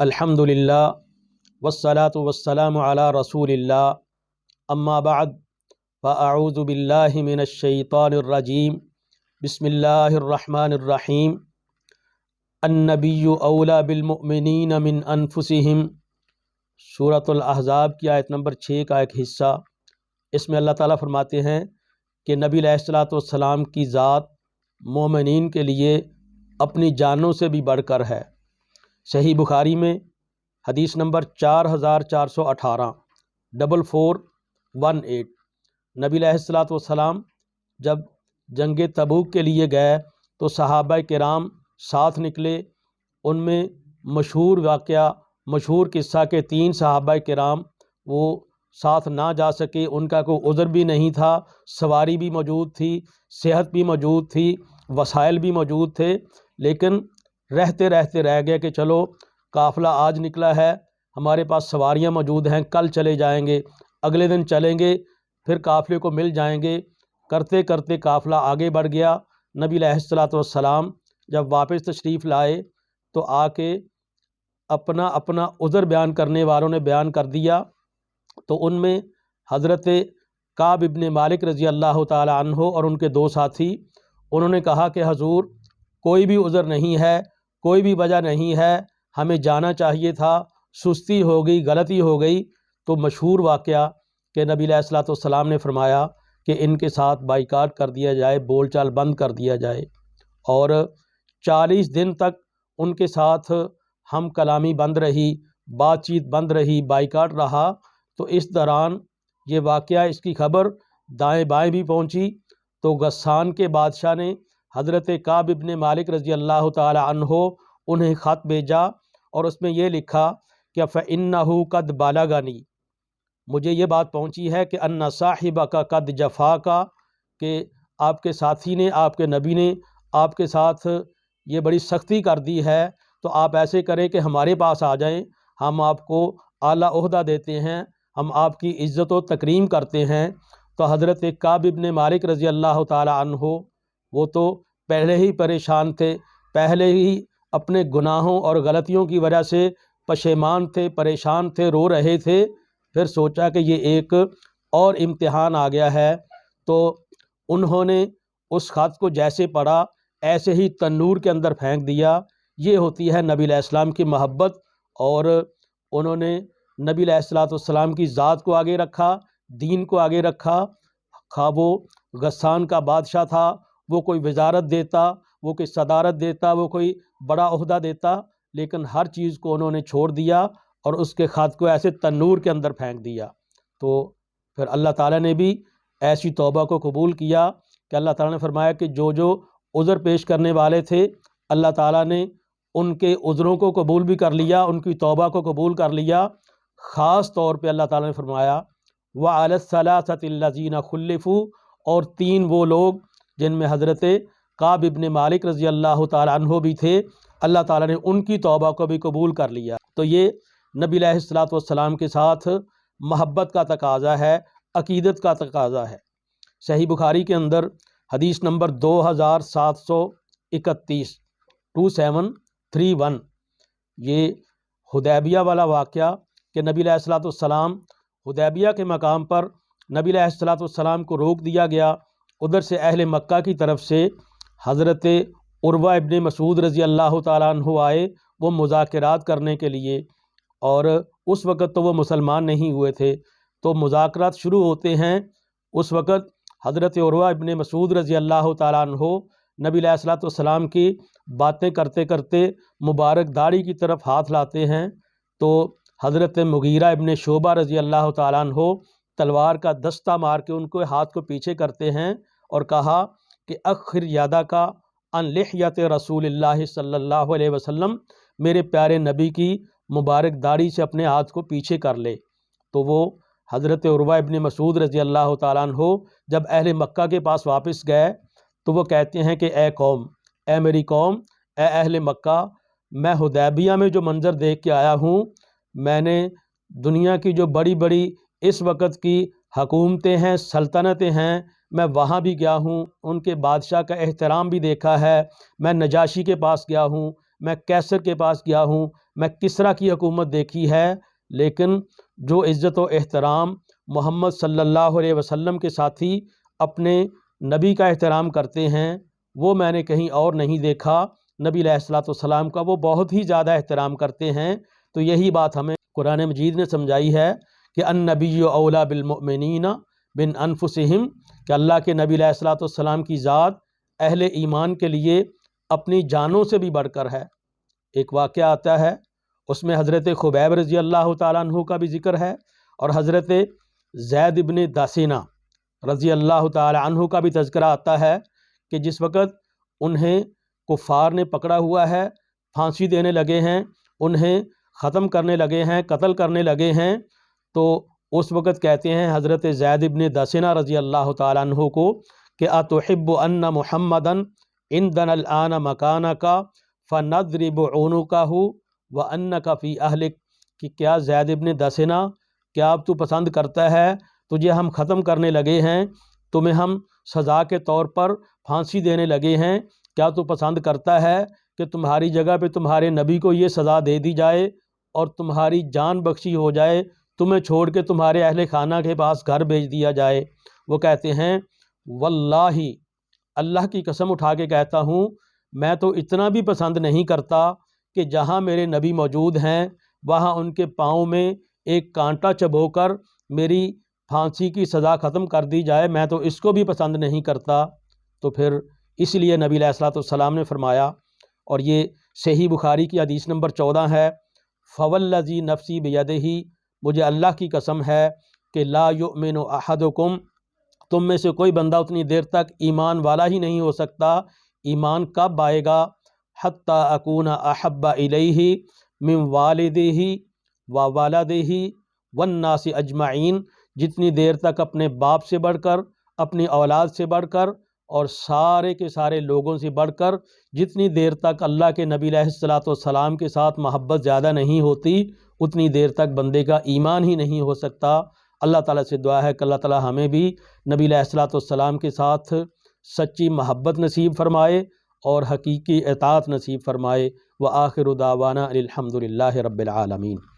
الحمدللہ والصلاة والسلام علی رسول اللہ اما بعد فاعوذ باللہ من الشیطان الرجیم بسم اللہ الرحمن الرحیم النبی اولی بالمؤمنین من انفسہم سورۃ الاحزاب کی آیت نمبر 6 کا ایک حصہ۔ اس میں اللہ تعالیٰ فرماتے ہیں کہ نبی علیہ الصلوۃ والسلام کی ذات مومنین کے لیے اپنی جانوں سے بھی بڑھ کر ہے۔ صحیح بخاری میں حدیث نمبر 4418 4418 نبی علیہ الصلوۃ والسلام جب جنگ تبوک کے لیے گئے تو صحابہ کرام ساتھ نکلے۔ ان میں مشہور واقعہ مشہور قصہ کہ 3 صحابہ کرام وہ ساتھ نہ جا سکے، ان کا کوئی عذر بھی نہیں تھا، سواری بھی موجود تھی، صحت بھی موجود تھی، وسائل بھی موجود تھے، لیکن رہتے رہتے رہ گئے کہ چلو قافلہ آج نکلا ہے، ہمارے پاس سواریاں موجود ہیں، کل چلے جائیں گے، اگلے دن چلیں گے، پھر قافلے کو مل جائیں گے۔ کرتے کرتے قافلہ آگے بڑھ گیا۔ نبی علیہ الصلوۃ والسلام جب واپس تشریف لائے تو آ کے اپنا عذر بیان کرنے والوں نے بیان کر دیا، تو ان میں حضرت کعب ابن مالک رضی اللہ تعالی عنہ اور ان کے 2 ساتھی، انہوں نے کہا کہ حضور کوئی بھی عذر نہیں ہے، کوئی بھی وجہ نہیں ہے، ہمیں جانا چاہیے تھا، سستی ہو گئی، غلطی ہو گئی۔ تو مشہور واقعہ کہ نبی علیہ الصلوۃ والسلام نے فرمایا کہ ان کے ساتھ بائیکاٹ کر دیا جائے، بول چال بند کر دیا جائے، اور 40 دن تک ان کے ساتھ ہم کلامی بند رہی، بات چیت بند رہی، بائیکاٹ رہا۔ تو اس دوران یہ واقعہ، اس کی خبر دائیں بائیں بھی پہنچی، تو غسان کے بادشاہ نے حضرت کعب ابن مالک رضی اللہ تعالی عنہ انہیں خط بھیجا، اور اس میں یہ لکھا کہ فَإِنَّهُ قَدْ بَلَغَنِي، مجھے یہ بات پہنچی ہے کہ أَنَّ صَاحِبَكَ قَدْ جَفَاكَ، کہ آپ کے ساتھی نے، آپ کے نبی نے آپ کے ساتھ یہ بڑی سختی کر دی ہے، تو آپ ایسے کریں کہ ہمارے پاس آ جائیں، ہم آپ کو اعلیٰ عہدہ دیتے ہیں، ہم آپ کی عزت و تکریم کرتے ہیں۔ تو حضرت کعب ابن مالک رضی اللہ تعالی عنہ وہ تو پہلے ہی پریشان تھے، پہلے ہی اپنے گناہوں اور غلطیوں کی وجہ سے پشیمان تھے، پریشان تھے، رو رہے تھے۔ پھر سوچا کہ یہ ایک اور امتحان آ گیا ہے، تو انہوں نے اس خط کو جیسے پڑھا ایسے ہی تنور کے اندر پھینک دیا۔ یہ ہوتی ہے نبی علیہ السلام کی محبت، اور انہوں نے نبی علیہ الصلوۃ والسلام کی ذات کو آگے رکھا، دین کو آگے رکھا۔ خواہ وہ غسان کا بادشاہ تھا، وہ کوئی وزارت دیتا، وہ کوئی صدارت دیتا، وہ کوئی بڑا عہدہ دیتا، لیکن ہر چیز کو انہوں نے چھوڑ دیا اور اس کے خط کو ایسے تنور کے اندر پھینک دیا۔ تو پھر اللہ تعالیٰ نے بھی ایسی توبہ کو قبول کیا کہ اللہ تعالیٰ نے فرمایا کہ جو عذر پیش کرنے والے تھے، اللہ تعالیٰ نے ان کے عذروں کو قبول بھی کر لیا، ان کی توبہ کو قبول کر لیا۔ خاص طور پہ اللہ تعالیٰ نے فرمایا وَعَلَى الثَّلَاثَةِ الَّذِينَ خُلِّفُوا، اور 3 وہ لوگ جن میں حضرت کعب ابن مالک رضی اللہ تعالی عنہ بھی تھے، اللہ تعالیٰ نے ان کی توبہ کو بھی قبول کر لیا۔ تو یہ نبی علیہ الصلوۃ والسلام کے ساتھ محبت کا تقاضا ہے، عقیدت کا تقاضا ہے۔ صحیح بخاری کے اندر حدیث نمبر 2731 2731 یہ حدیبیہ والا واقعہ کہ نبی علیہ الصلوۃ والسلام حدیبیہ کے مقام پر نبی علیہ الصلوۃ والسلام کو روک دیا گیا۔ ادھر سے اہل مکہ کی طرف سے حضرت عروہ ابن مسعود رضی اللہ تعالیٰ عنہ آئے، وہ مذاکرات کرنے کے لیے، اور اس وقت تو وہ مسلمان نہیں ہوئے تھے۔ تو مذاکرات شروع ہوتے ہیں، اس وقت حضرت عروہ ابن مسعود رضی اللہ تعالیٰ عنہ نبی علیہ الصلوۃ والسلام کی باتیں کرتے کرتے مبارک داڑھی کی طرف ہاتھ لاتے ہیں، تو حضرت مغیرہ ابن شعبہ رضی اللہ تعالیٰ عنہ تلوار کا دستہ مار کے ان کو ہاتھ کو پیچھے کرتے ہیں، اور کہا کہ اخر یادہ کا ان لحیت رسول اللہ صلی اللہ علیہ وسلم، میرے پیارے نبی کی مبارک داڑھی سے اپنے ہاتھ کو پیچھے کر لے۔ تو وہ حضرت عروہ ابن مسعود رضی اللہ تعالیٰ عنہ جب اہل مکہ کے پاس واپس گئے تو وہ کہتے ہیں کہ اے قوم، اے میری قوم، اے اہل مکہ، میں حدیبیہ میں جو منظر دیکھ کے آیا ہوں، میں نے دنیا کی جو بڑی بڑی اس وقت کی حکومتیں ہیں، سلطنتیں ہیں، میں وہاں بھی گیا ہوں، ان کے بادشاہ کا احترام بھی دیکھا ہے، میں نجاشی کے پاس گیا ہوں، میں کیسر کے پاس گیا ہوں، میں کسریٰ کی حکومت دیکھی ہے، لیکن جو عزت و احترام محمد صلی اللہ علیہ وسلم کے ساتھی اپنے نبی کا احترام کرتے ہیں وہ میں نے کہیں اور نہیں دیکھا۔ نبی علیہ الصلوۃ والسلام کا وہ بہت ہی زیادہ احترام کرتے ہیں۔ تو یہی بات ہمیں قرآن مجید نے سمجھائی ہے کہ النبی اولیٰ بالمؤمنین من انفسہم، کہ اللہ کے نبی علیہ الصلوۃ والسلام کی ذات اہل ایمان کے لیے اپنی جانوں سے بھی بڑھ کر ہے۔ ایک واقعہ آتا ہے، اس میں حضرت خبیب رضی اللہ تعالیٰ عنہ کا بھی ذکر ہے اور حضرت زید ابن داسینہ رضی اللہ تعالیٰ عنہ کا بھی تذکرہ آتا ہے کہ جس وقت انہیں کفار نے پکڑا ہوا ہے، پھانسی دینے لگے ہیں، انہیں ختم کرنے لگے ہیں، قتل کرنے لگے ہیں، تو اس وقت کہتے ہیں حضرت زید ابن داسینہ رضی اللہ تعالیٰ عنہ کو کہ اتحب ان محمدا عندنا الآن مکانک فنضرب عنقہ وانک فی اہلک، کہ کیا زید ابن داسینہ، کیا اب تو پسند کرتا ہے، تجھے ہم ختم کرنے لگے ہیں، تمہیں ہم سزا کے طور پر پھانسی دینے لگے ہیں، کیا تو پسند کرتا ہے کہ تمہاری جگہ پہ تمہارے نبی کو یہ سزا دے دی جائے اور تمہاری جان بخشی ہو جائے، تمہیں چھوڑ کے تمہارے اہل خانہ کے پاس گھر بھیج دیا جائے؟ وہ کہتے ہیں واللہ، اللہ کی قسم اٹھا کے کہتا ہوں، میں تو اتنا بھی پسند نہیں کرتا کہ جہاں میرے نبی موجود ہیں وہاں ان کے پاؤں میں ایک کانٹا چبھو کر میری پھانسی کی سزا ختم کر دی جائے، میں تو اس کو بھی پسند نہیں کرتا۔ تو پھر اس لیے نبی علیہ الصلوۃ والسلام نے فرمایا، اور یہ صحیح بخاری کی حدیث نمبر 14 ہے، فوالذی نفسی بیدہ، مجھے اللہ کی قسم ہے کہ لا یؤمن احدکم، تم میں سے کوئی بندہ اتنی دیر تک ایمان والا ہی نہیں ہو سکتا، ایمان کب آئے گا، حتی اکون احب الیہ من والدہ و والدہ والناس اجمعین، جتنی دیر تک اپنے باپ سے بڑھ کر، اپنی اولاد سے بڑھ کر اور سارے کے سارے لوگوں سے بڑھ کر جتنی دیر تک اللہ کے نبی علیہ الصلوۃ والسلام کے ساتھ محبت زیادہ نہیں ہوتی اتنی دیر تک بندے کا ایمان ہی نہیں ہو سکتا۔ اللہ تعالیٰ سے دعا ہے کہ اللہ تعالیٰ ہمیں بھی نبی علیہ الصلوۃ والسلام کے ساتھ سچی محبت نصیب فرمائے اور حقیقی اطاعت نصیب فرمائے۔ وآخر دعوانا الحمد للہ رب العالمین۔